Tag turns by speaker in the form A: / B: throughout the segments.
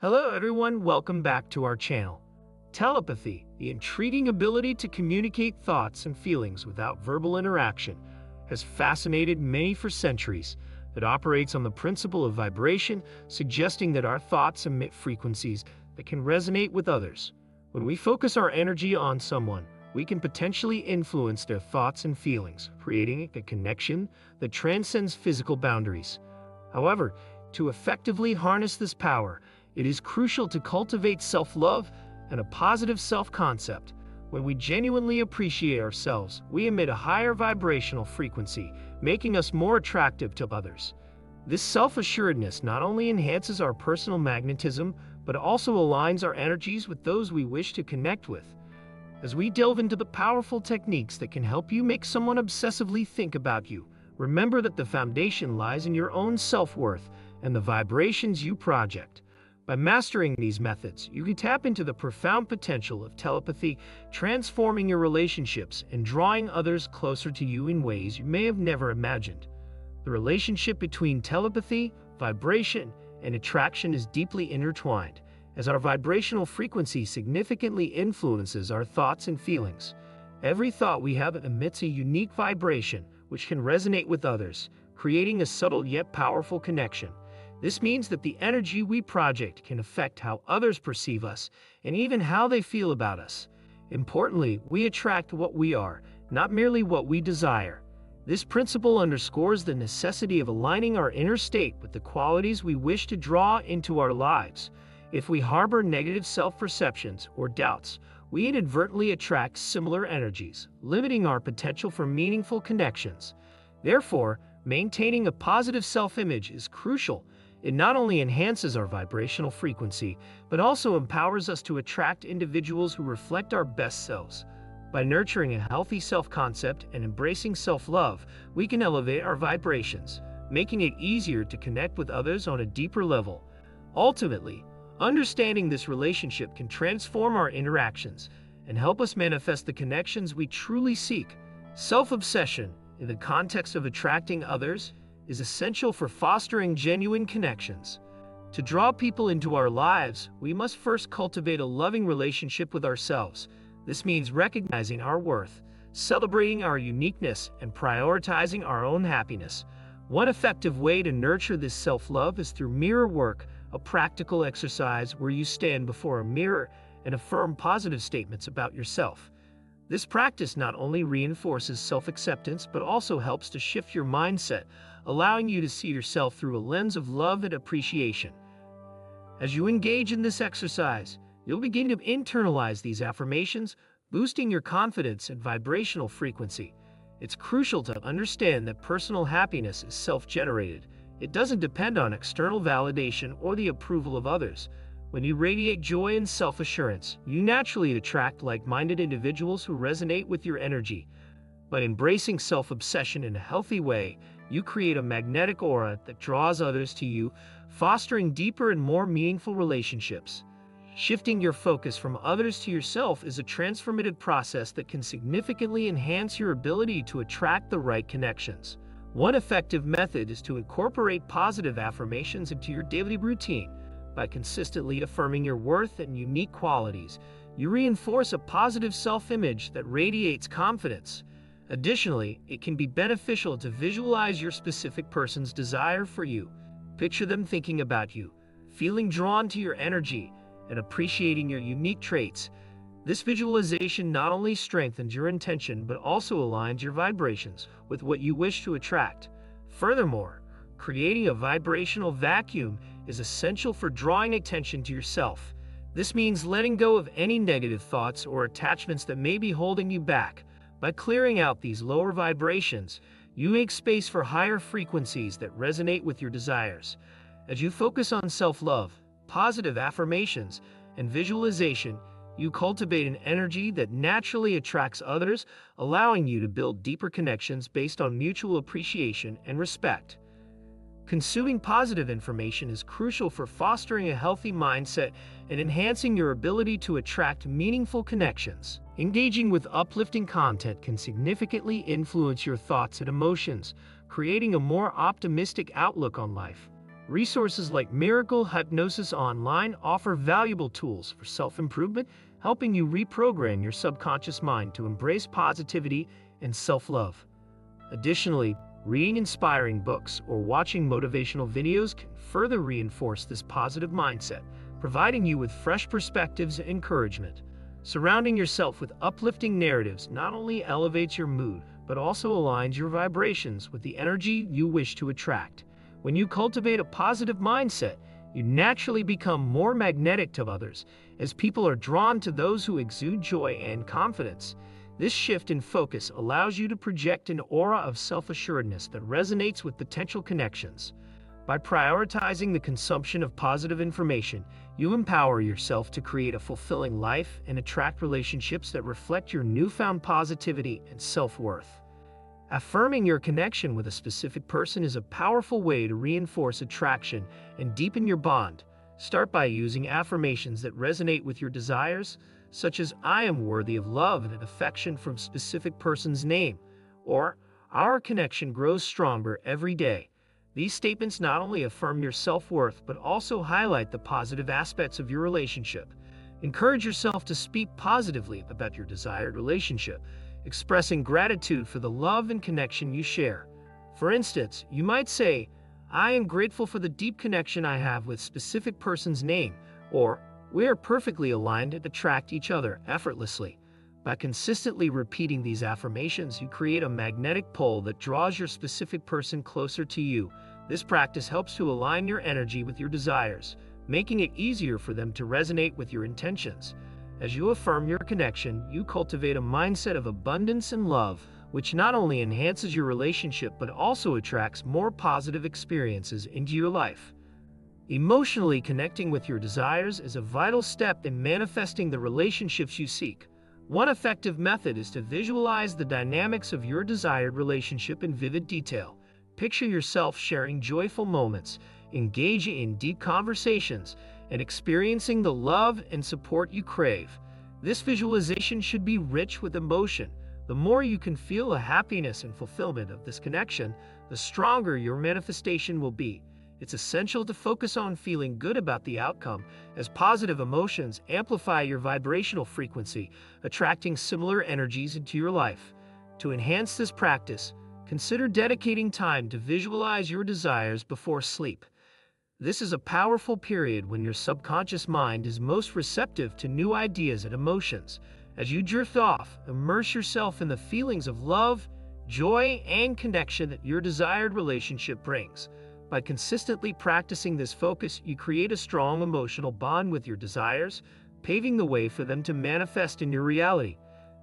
A: Hello everyone, welcome back to our channel. Telepathy, the intriguing ability to communicate thoughts and feelings without verbal interaction, has fascinated many for centuries. It operates on the principle of vibration, suggesting that our thoughts emit frequencies that can resonate with others. When we focus our energy on someone, we can potentially influence their thoughts and feelings, creating a connection that transcends physical boundaries. However, to effectively harness this power, it is crucial to cultivate self-love and a positive self-concept. When we genuinely appreciate ourselves, we emit a higher vibrational frequency, making us more attractive to others. This self-assuredness not only enhances our personal magnetism, but also aligns our energies with those we wish to connect with. As we delve into the powerful techniques that can help you make someone obsessively think about you, remember that the foundation lies in your own self-worth and the vibrations you project. By mastering these methods, you can tap into the profound potential of telepathy, transforming your relationships and drawing others closer to you in ways you may have never imagined. The relationship between telepathy, vibration, and attraction is deeply intertwined, as our vibrational frequency significantly influences our thoughts and feelings. Every thought we have emits a unique vibration, which can resonate with others, creating a subtle yet powerful connection. This means that the energy we project can affect how others perceive us and even how they feel about us. Importantly, we attract what we are, not merely what we desire. This principle underscores the necessity of aligning our inner state with the qualities we wish to draw into our lives. If we harbor negative self-perceptions or doubts, we inadvertently attract similar energies, limiting our potential for meaningful connections. Therefore, maintaining a positive self-image is crucial. It not only enhances our vibrational frequency, but also empowers us to attract individuals who reflect our best selves. By nurturing a healthy self-concept and embracing self-love, we can elevate our vibrations, making it easier to connect with others on a deeper level. Ultimately, understanding this relationship can transform our interactions and help us manifest the connections we truly seek. Self-obsession, in the context of attracting others, is essential for fostering genuine connections. To draw people into our lives, we must first cultivate a loving relationship with ourselves. This means recognizing our worth, celebrating our uniqueness, and prioritizing our own happiness. One effective way to nurture this self-love is through mirror work, a practical exercise where you stand before a mirror and affirm positive statements about yourself. This practice not only reinforces self-acceptance, but also helps to shift your mindset, allowing you to see yourself through a lens of love and appreciation. As you engage in this exercise, you'll begin to internalize these affirmations, boosting your confidence and vibrational frequency. It's crucial to understand that personal happiness is self-generated. It doesn't depend on external validation or the approval of others. When you radiate joy and self-assurance, you naturally attract like-minded individuals who resonate with your energy. By embracing self-obsession in a healthy way, you create a magnetic aura that draws others to you, fostering deeper and more meaningful relationships. Shifting your focus from others to yourself is a transformative process that can significantly enhance your ability to attract the right connections. One effective method is to incorporate positive affirmations into your daily routine. By consistently affirming your worth and unique qualities, you reinforce a positive self-image that radiates confidence. Additionally, it can be beneficial to visualize your specific person's desire for you. Picture them thinking about you, feeling drawn to your energy, and appreciating your unique traits. This visualization not only strengthens your intention, but also aligns your vibrations with what you wish to attract. Furthermore, creating a vibrational vacuum is essential for drawing attention to yourself. This means letting go of any negative thoughts or attachments that may be holding you back. By clearing out these lower vibrations, you make space for higher frequencies that resonate with your desires. As you focus on self-love, positive affirmations, and visualization, you cultivate an energy that naturally attracts others, allowing you to build deeper connections based on mutual appreciation and respect. Consuming positive information is crucial for fostering a healthy mindset and enhancing your ability to attract meaningful connections. Engaging with uplifting content can significantly influence your thoughts and emotions, creating a more optimistic outlook on life. Resources like Miracle Hypnosis Online offer valuable tools for self-improvement, helping you reprogram your subconscious mind to embrace positivity and self-love. Additionally, reading inspiring books or watching motivational videos can further reinforce this positive mindset, providing you with fresh perspectives and encouragement. Surrounding yourself with uplifting narratives not only elevates your mood, but also aligns your vibrations with the energy you wish to attract. When you cultivate a positive mindset, you naturally become more magnetic to others, as people are drawn to those who exude joy and confidence. This shift in focus allows you to project an aura of self-assuredness that resonates with potential connections. By prioritizing the consumption of positive information, you empower yourself to create a fulfilling life and attract relationships that reflect your newfound positivity and self-worth. Affirming your connection with a specific person is a powerful way to reinforce attraction and deepen your bond. Start by using affirmations that resonate with your desires, such as "I am worthy of love and affection from a specific person's name," or "Our connection grows stronger every day." These statements not only affirm your self-worth, but also highlight the positive aspects of your relationship. Encourage yourself to speak positively about your desired relationship, expressing gratitude for the love and connection you share. For instance, you might say, "I am grateful for the deep connection I have with a specific person's name," or "We are perfectly aligned and attract each other effortlessly." By consistently repeating these affirmations, you create a magnetic pole that draws your specific person closer to you. This practice helps to align your energy with your desires, making it easier for them to resonate with your intentions. As you affirm your connection, you cultivate a mindset of abundance and love, which not only enhances your relationship but also attracts more positive experiences into your life. Emotionally connecting with your desires is a vital step in manifesting the relationships you seek. One effective method is to visualize the dynamics of your desired relationship in vivid detail. Picture yourself sharing joyful moments, engaging in deep conversations, and experiencing the love and support you crave. This visualization should be rich with emotion. The more you can feel the happiness and fulfillment of this connection, the stronger your manifestation will be. It's essential to focus on feeling good about the outcome, as positive emotions amplify your vibrational frequency, attracting similar energies into your life. To enhance this practice, consider dedicating time to visualize your desires before sleep. This is a powerful period when your subconscious mind is most receptive to new ideas and emotions. As you drift off, immerse yourself in the feelings of love, joy, and connection that your desired relationship brings. By consistently practicing this focus, you create a strong emotional bond with your desires, paving the way for them to manifest in your reality.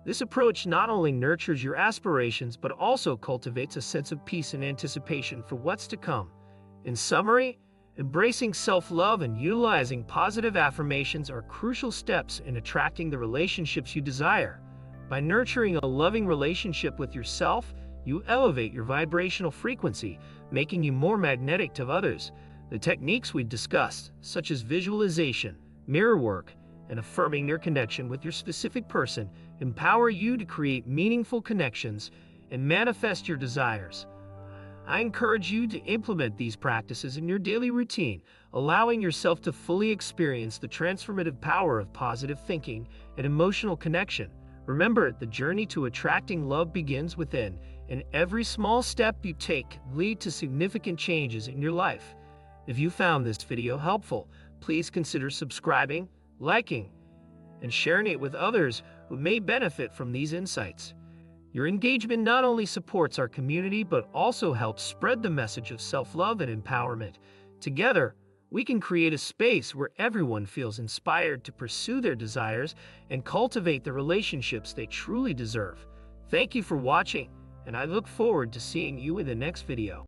A: This approach not only nurtures your aspirations, but also cultivates a sense of peace and anticipation for what's to come. In summary, embracing self-love and utilizing positive affirmations are crucial steps in attracting the relationships you desire. By nurturing a loving relationship with yourself, you elevate your vibrational frequency, making you more magnetic to others. The techniques we discussed, such as visualization, mirror work, and affirming your connection with your specific person, empower you to create meaningful connections and manifest your desires. I encourage you to implement these practices in your daily routine, allowing yourself to fully experience the transformative power of positive thinking and emotional connection. Remember, the journey to attracting love begins within, and every small step you take leads to significant changes in your life. If you found this video helpful, please consider subscribing, liking, and sharing it with others who may benefit from these insights. Your engagement not only supports our community, but also helps spread the message of self-love and empowerment. Together, we can create a space where everyone feels inspired to pursue their desires and cultivate the relationships they truly deserve. Thank you for watching, and I look forward to seeing you in the next video.